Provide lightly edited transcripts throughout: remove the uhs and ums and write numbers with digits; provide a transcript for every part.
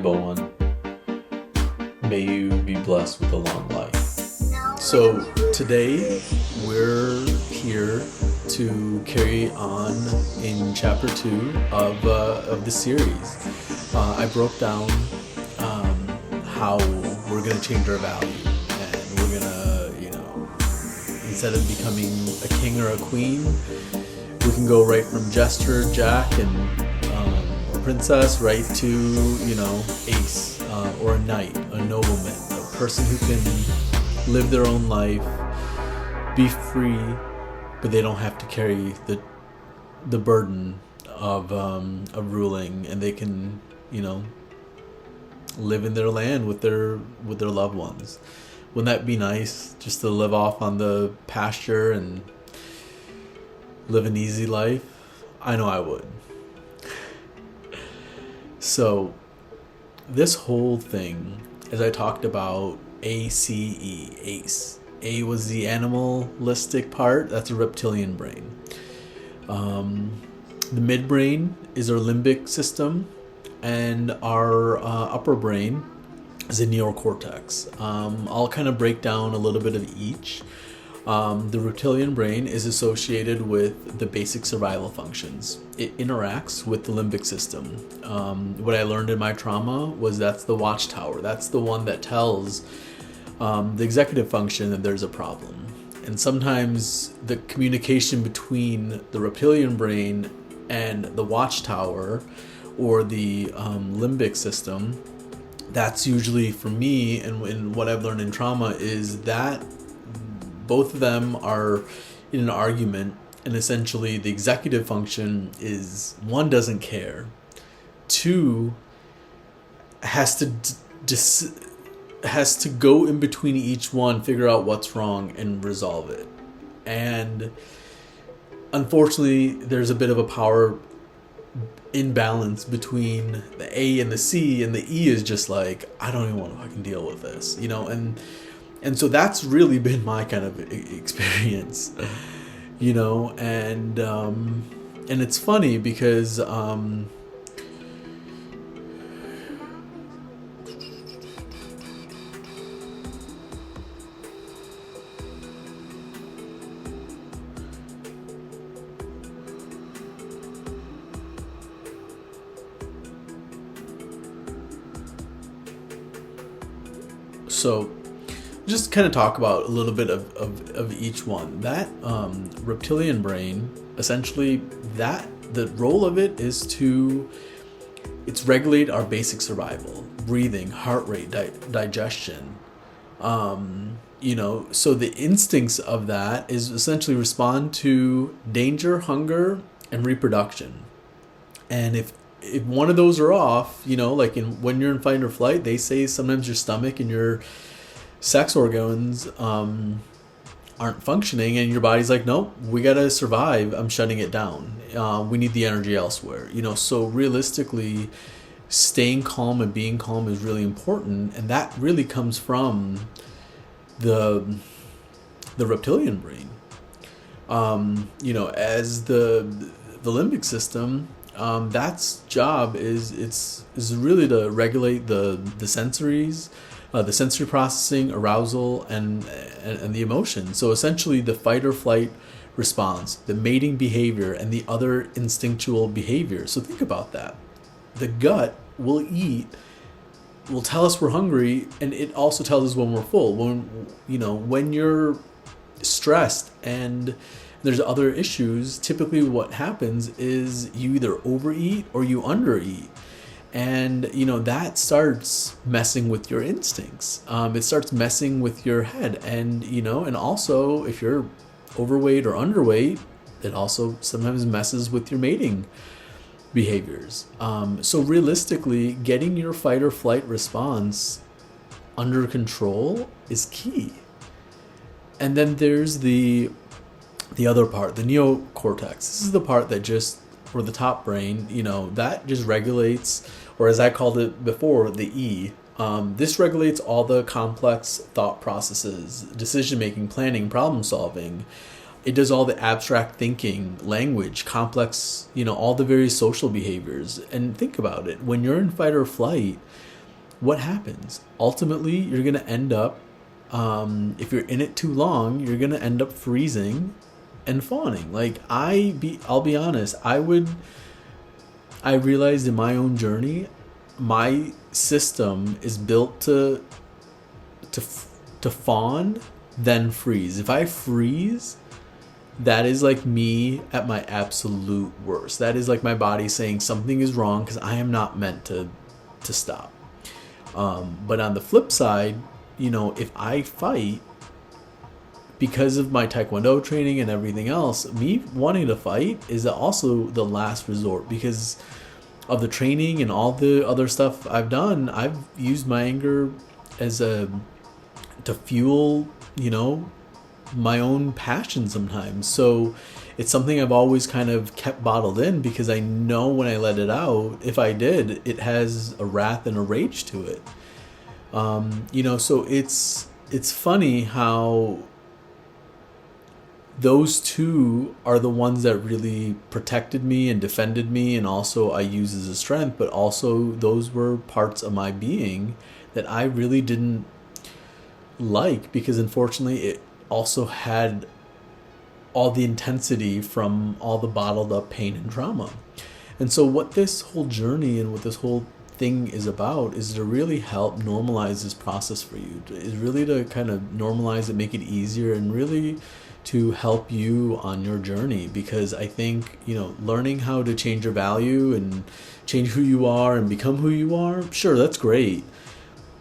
Bowen. May you be blessed with a long life. So today we're here to carry on in chapter 2 of the series. I broke down how we're going to change our value, and we're going to, instead of becoming a king or a queen, we can go right from jester, jack, and princess right to, ace, or a knight, a nobleman, a person who can live their own life, be free, but they don't have to carry the burden of ruling, and they can, live in their land with their loved ones. Wouldn't that be nice, just to live off on the pasture and live an easy life? I know I would. So this whole thing, as I talked about ACE, ACE. A was the animalistic part, that's a reptilian brain. The midbrain is our limbic system, and our upper brain is a neocortex. I'll kind of break down a little bit of each. The reptilian brain is associated with the basic survival functions. It interacts with the limbic system. What I learned in my trauma was that's the watchtower. That's the one that tells the executive function that there's a problem. And sometimes the communication between the reptilian brain and the watchtower or the limbic system, that's usually, for me, and what I've learned in trauma, is that both of them are in an argument, and essentially the executive function is, one, doesn't care, two, has to go in between each one, figure out what's wrong, and resolve it. And unfortunately, there's a bit of a power imbalance between the A and the C, and the E is just like, I don't even want to fucking deal with this, and so that's really been my kind of experience, and it's funny because so just kind of talk about a little bit of each one. That reptilian brain, essentially, the role of it is it's regulate our basic survival, breathing, heart rate, digestion. So the instincts of that is essentially respond to danger, hunger, and reproduction. And if one of those are off, like when you're in fight or flight, they say sometimes your stomach and your sex organs aren't functioning, and your body's like, nope, we gotta survive, I'm shutting it down, we need the energy elsewhere. So realistically, staying calm and being calm is really important, and that really comes from the reptilian brain. As the limbic system, that's job is really to regulate the sensories, the sensory processing, arousal, and the emotion. So essentially the fight or flight response, the mating behavior, and the other instinctual behavior. So think about that. The gut will tell us we're hungry, and it also tells us when we're full. When you're stressed and there's other issues, typically what happens is you either overeat or you undereat. And, that starts messing with your instincts. It starts messing with your head. And, and also if you're overweight or underweight, it also sometimes messes with your mating behaviors. So realistically, getting your fight or flight response under control is key. And then there's the other part, the neocortex. This is the part that or the top brain, that just regulates, or as I called it before, the E. This regulates all the complex thought processes, decision-making, planning, problem-solving. It does all the abstract thinking, language, complex, all the various social behaviors. And think about it. When you're in fight or flight, what happens? Ultimately, you're going to end up, if you're in it too long, you're going to end up freezing and fawning. Like, I'll be honest, I realized in my own journey, my system is built to fawn, then freeze. If I freeze, that is like me at my absolute worst. That is like my body saying something is wrong because I am not meant to stop. But on the flip side, if I fight, because of my Taekwondo training and everything else, me wanting to fight is also the last resort because of the training and all the other stuff I've done. I've used my anger to fuel, my own passion sometimes. So it's something I've always kind of kept bottled in because I know when I let it out, if I did, it has a wrath and a rage to it. So it's funny how those two are the ones that really protected me and defended me, and also I use as a strength, but also those were parts of my being that I really didn't like because unfortunately it also had all the intensity from all the bottled up pain and trauma. And so what this whole journey and what this whole thing is about is to really help normalize this process for you, is really to kind of normalize it, make it easier, and really to help you on your journey. Because I think, learning how to change your value and change who you are and become who you are, sure, that's great.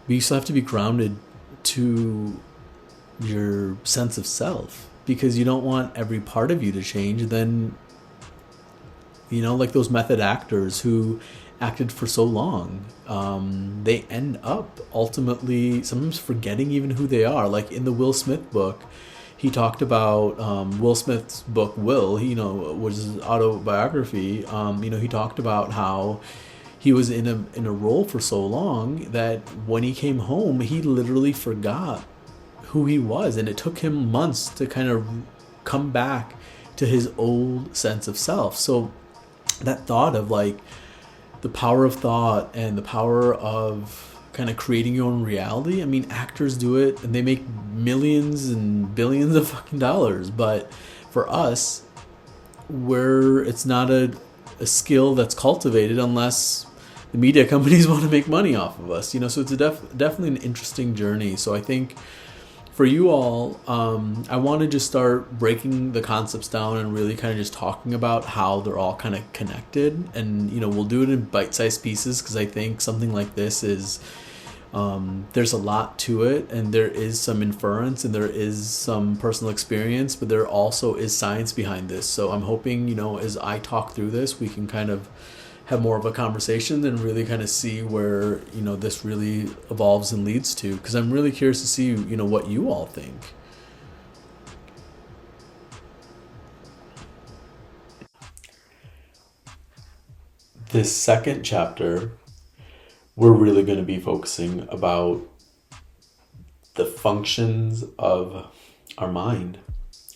But you still have to be grounded to your sense of self, because you don't want every part of you to change. Then, like those method actors who acted for so long, they end up ultimately sometimes forgetting even who they are. Like in the Will Smith book, he talked about Will Smith's book, Will, which is his autobiography. He talked about how he was in a role for so long that when he came home, he literally forgot who he was, and it took him months to kind of come back to his old sense of self. So that thought of like the power of thought and the power of kind of creating your own reality. I mean, actors do it and they make millions and billions of fucking dollars, but for us, it's not a skill that's cultivated unless the media companies want to make money off of us, so it's definitely an interesting journey. So I think for you all, I want to just start breaking the concepts down and really kind of just talking about how they're all kind of connected. And, we'll do it in bite-sized pieces because I think something like this is, there's a lot to it, and there is some inference and there is some personal experience, but there also is science behind this. So I'm hoping, as I talk through this, we can kind of have more of a conversation and really kind of see where, this really evolves and leads to, because I'm really curious to see, what you all think. This second chapter, we're really going to be focusing about the functions of our mind.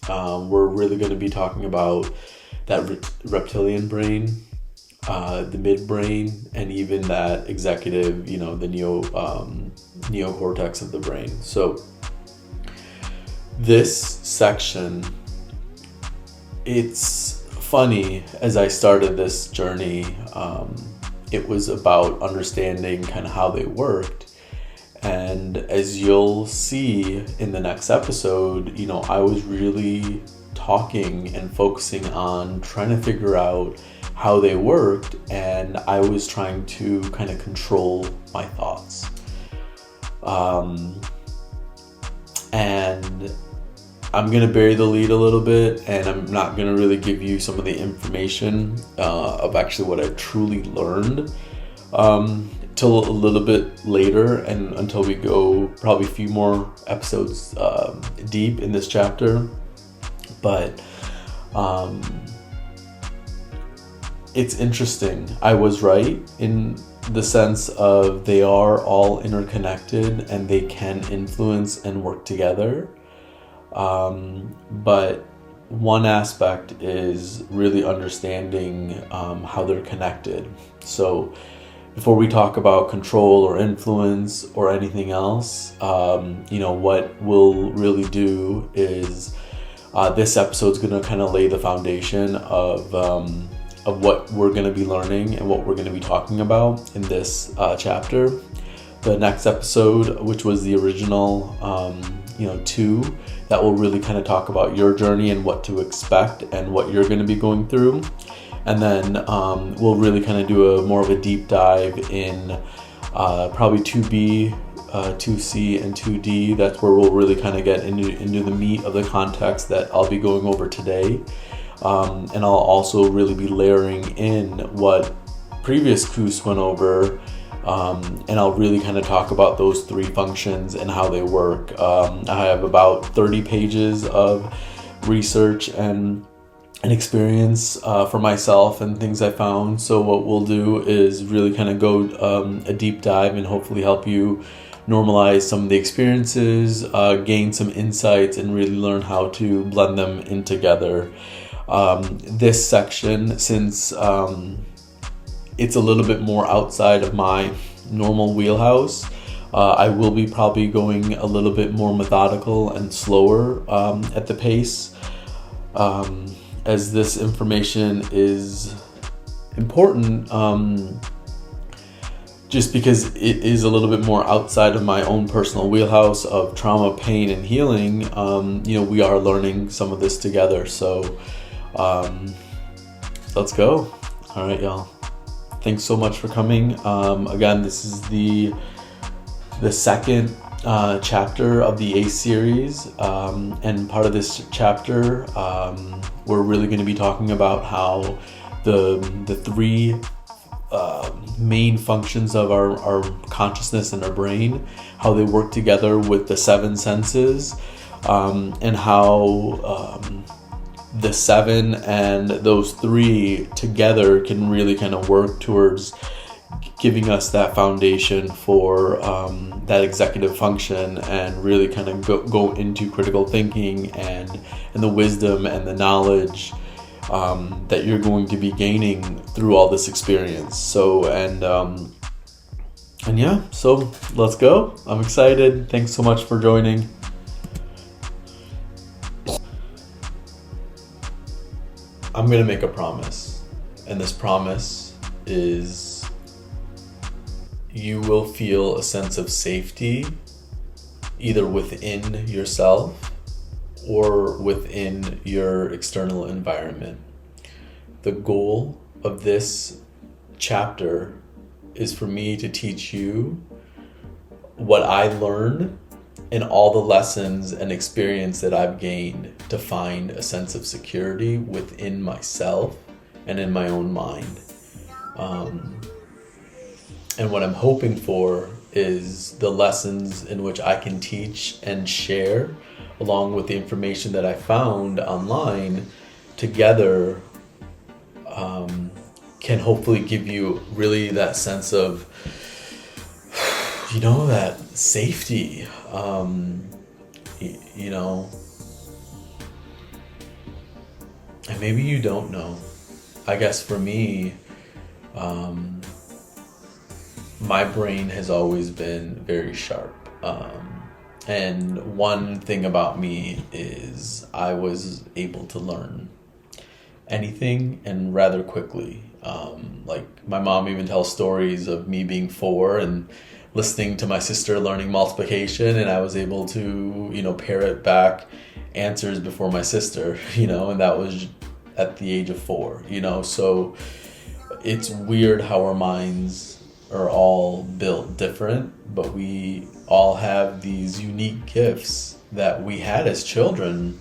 We're really going to be talking about that reptilian brain, the midbrain, and even that executive, the neocortex of the brain. So this section, it's funny, as I started this journey, it was about understanding kind of how they worked. And as you'll see in the next episode, I was really talking and focusing on trying to figure out how they worked, and I was trying to kind of control my thoughts. And I'm going to bury the lead a little bit, and I'm not going to really give you some of the information of actually what I truly learned till a little bit later, and until we go probably a few more episodes deep in this chapter. But it's interesting. I was right in the sense of they are all interconnected and they can influence and work together. But one aspect is really understanding how they're connected. So before we talk about control or influence or anything else, what we'll really do is this episode's going to kind of lay the foundation of what we're going to be learning and what we're going to be talking about in this chapter. The next episode, which was the original 2, that will really kind of talk about your journey and what to expect and what you're going to be going through. And then we'll really kind of do more of a deep dive in probably 2B, 2C, and 2D. That's where we'll really kind of get into the meat of the context that I'll be going over today. And I'll also really be layering in what previous Koos went over, and I'll really kind of talk about those 3 functions and how they work. I have about 30 pages of research and experience for myself and things I found. So what we'll do is really kind of go a deep dive and hopefully help you normalize some of the experiences, gain some insights, and really learn how to blend them in together. This section, since it's a little bit more outside of my normal wheelhouse, I will be probably going a little bit more methodical and slower at the pace, as this information is important, just because it is a little bit more outside of my own personal wheelhouse of trauma, pain, and healing. We are learning some of this together, so let's go. All right, y'all. Thanks so much for coming. Again, this is the second chapter of the ACE series, and part of this chapter, we're really going to be talking about how the 3 main functions of our consciousness and our brain, how they work together with the 7 senses, and how the 7 and those 3 together can really kind of work towards giving us that foundation for that executive function, and really kind of go into critical thinking and the wisdom and the knowledge that you're going to be gaining through all this experience. So so let's go. I'm excited. Thanks so much for joining. I'm going to make a promise, and this promise is you will feel a sense of safety either within yourself or within your external environment. The goal of this chapter is for me to teach you what I learned and all the lessons and experience that I've gained to find a sense of security within myself and in my own mind. And what I'm hoping for is the lessons in which I can teach and share, along with the information that I found online, together can hopefully give you really that sense of, that safety, and maybe you don't know. I guess for me, my brain has always been very sharp. And one thing about me is I was able to learn anything and rather quickly. Like my mom even tells stories of me being 4 and listening to my sister learning multiplication, and I was able to, parrot back answers before my sister, and that was at the age of 4, so it's weird how our minds are all built different, but we all have these unique gifts that we had as children.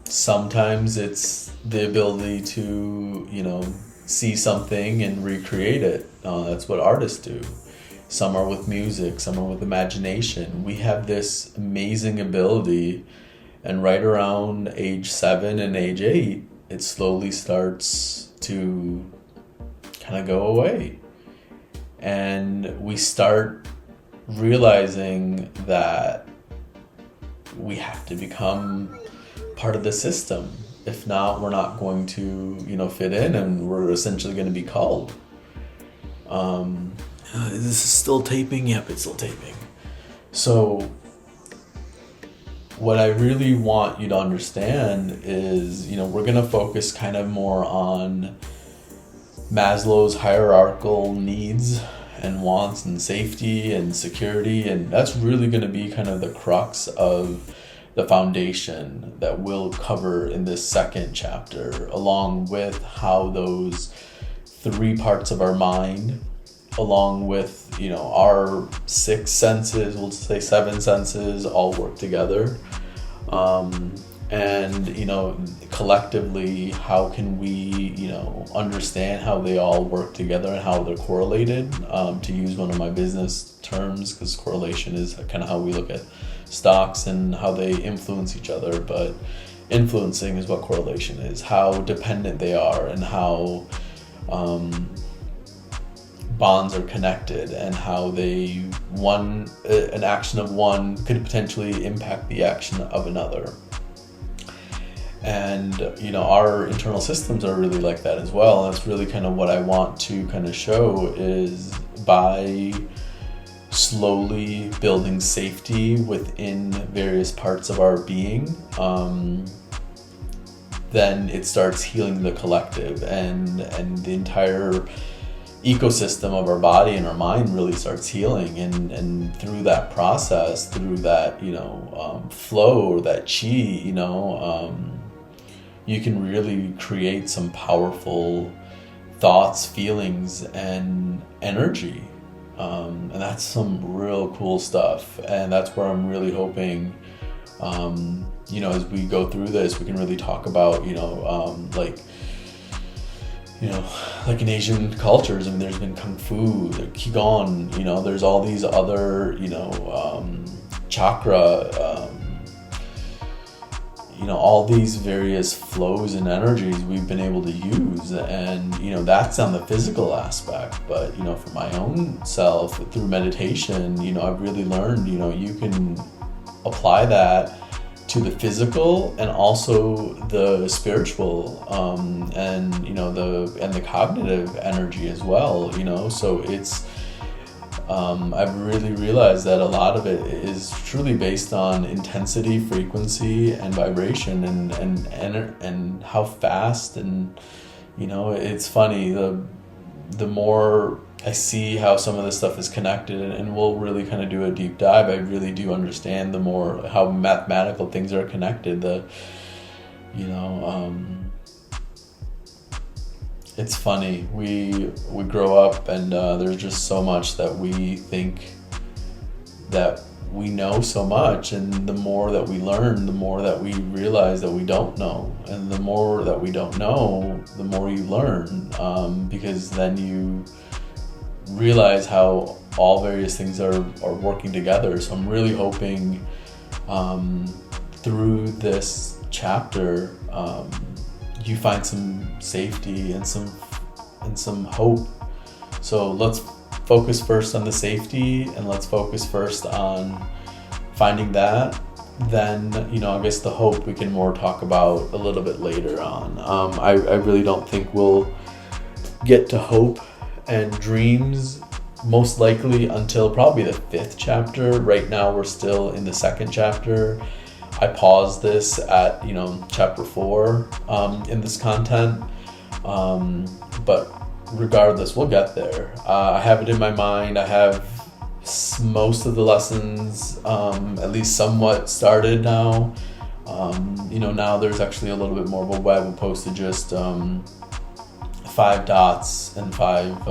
Sometimes it's the ability to, see something and recreate it. That's what artists do. Some are with music, some are with imagination. We have this amazing ability, and right around age 7 and age 8, it slowly starts to kind of go away. And we start realizing that we have to become part of the system. If not, we're not going to, fit in, and we're essentially going to be culled. This is still taping? Yep, it's still taping. So what I really want you to understand is, we're going to focus kind of more on Maslow's hierarchical needs and wants and safety and security, and that's really going to be kind of the crux of the foundation that we'll cover in this second chapter, along with how those 3 parts of our mind, along with our 6 senses, we'll say 7 senses, all work together, and collectively, how can we understand how they all work together and how they're correlated, to use one of my business terms, because correlation is kind of how we look at stocks and how they influence each other, but influencing is what correlation is, how dependent they are, and how bonds are connected, and how an action of one could potentially impact the action of another. And our internal systems are really like that as well. And that's really kind of what I want to kind of show, is by slowly building safety within various parts of our being, then it starts healing the collective, and the entire ecosystem of our body and our mind really starts healing, and through that process, through that flow, or that chi, you can really create some powerful thoughts, feelings, and energy. And that's some real cool stuff. And that's where I'm really hoping, as we go through this, we can really talk about, like in Asian cultures, I mean, there's been Kung Fu, Qigong, there's all these other, chakra, all these various flows and energies we've been able to use, and that's on the physical aspect. But for my own self, through meditation, I've really learned you can apply that to the physical and also the spiritual, and the cognitive energy as well. So it's I've really realized that a lot of it is truly based on intensity, frequency, and vibration, and how fast. And it's funny, the more I see how some of this stuff is connected, and we'll really kind of do a deep dive, I really do understand the more how mathematical things are connected. It's funny, we grow up, and there's just so much that we think that we know so much, and the more that we learn, the more that we realize that we don't know, and the more that we don't know, the more you learn, because then you realize how all various things are working together. So I'm really hoping through this chapter, you find some safety and some hope. So let's focus first on the safety, and let's focus first on finding that. Then, I guess the hope we can more talk about a little bit later on. I really don't think we'll get to hope and dreams most likely until probably the 5th chapter. Right now we're still in the 2nd chapter. I paused this at chapter 4 in this content, but regardless, we'll get there. I have it in my mind. I have most of the lessons at least somewhat started now. Now there's actually a little bit more of a web opposed to just 5 dots and 5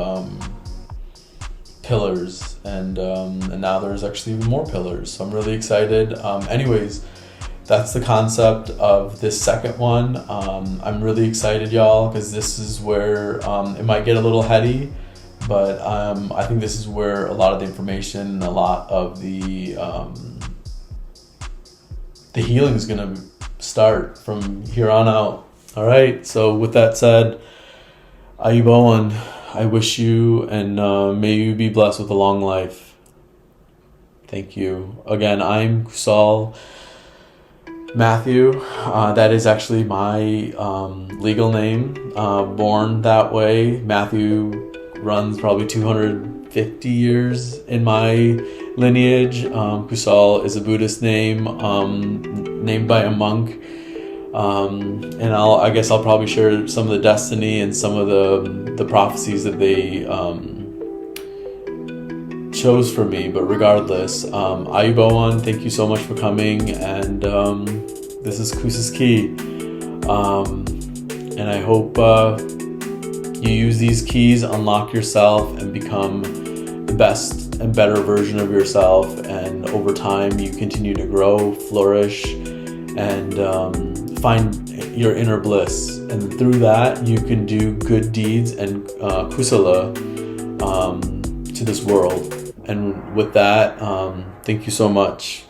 pillars, and now there's actually even more pillars. So I'm really excited. Anyways, that's the concept of this second one. I'm really excited, y'all, because this is where it might get a little heady, but I think this is where a lot of the information, a lot of the healing is going to start from here on out. All right, so with that said, Ayubowan, I wish you, and may you be blessed with a long life. Thank you. Again, I'm Saul. Matthew. That is actually my legal name. Born that way. Matthew runs probably 250 years in my lineage. Kusal is a Buddhist name, named by a monk. And I guess I'll probably share some of the destiny and some of the prophecies that they chose for me. But regardless, Ayubowan, thank you so much for coming. And this is Koos Key. And I hope you use these keys, unlock yourself, and become the best and better version of yourself. And over time, you continue to grow, flourish, and find your inner bliss. And through that, you can do good deeds and kusala to this world. And with that, thank you so much.